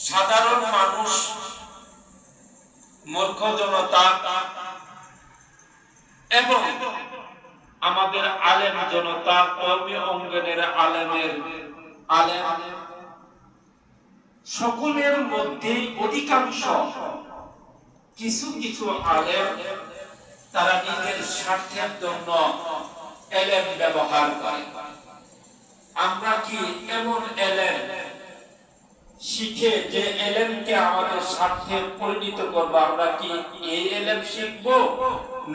সাধারণ মানুষ, মূর্খ জনতা এবং আমাদের আলেম জনতা, কওমি অঙ্গনের আলেম সকলের মধ্যে অধিকাংশ কিছু কিছু আলেম তারা নিজের স্বার্থের জন্য এলেম ব্যবহার করে। আমরা কি এমন এলেম শিখে যে এলেমকে আমাদের স্বার্থে পরিণত করবো, আমরা কি এই এলেম শিখবো,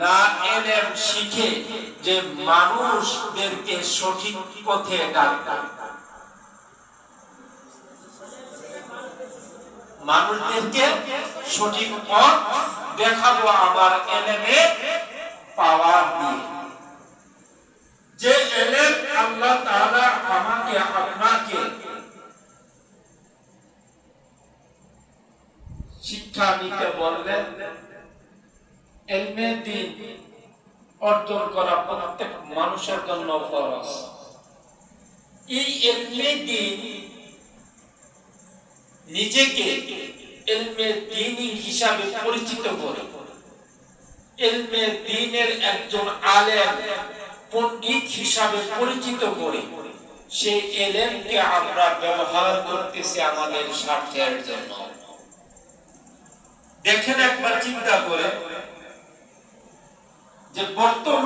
না এলেম শিখে যে মানুষদেরকে সঠিক পথে ডাকবো, মানুষদেরকে সঠিক পথ দেখাবো আমার এলেমে পাওয়ার দিয়ে? যে এলেম আল্লাহ তাআলা আমাকে আপনাকে শিক্ষা নিতে বললেন, ইলমে দ্বীন অর্জন করা প্রত্যেক মানুষের জন্য ফরজ। এই ইলমে দ্বীন নিজেকে ইলমে দ্বীনী হিসাবে পরিচিত করে, ইলমে দ্বীনের একজন আলেম পণ্ডিত হিসাবে পরিচিত করে সেই ইলমকে আমরা ব্যবহার করতেছি আমাদের স্বার্থের জন্য। দেখেন একবার চিন্তা করে যে বর্তমান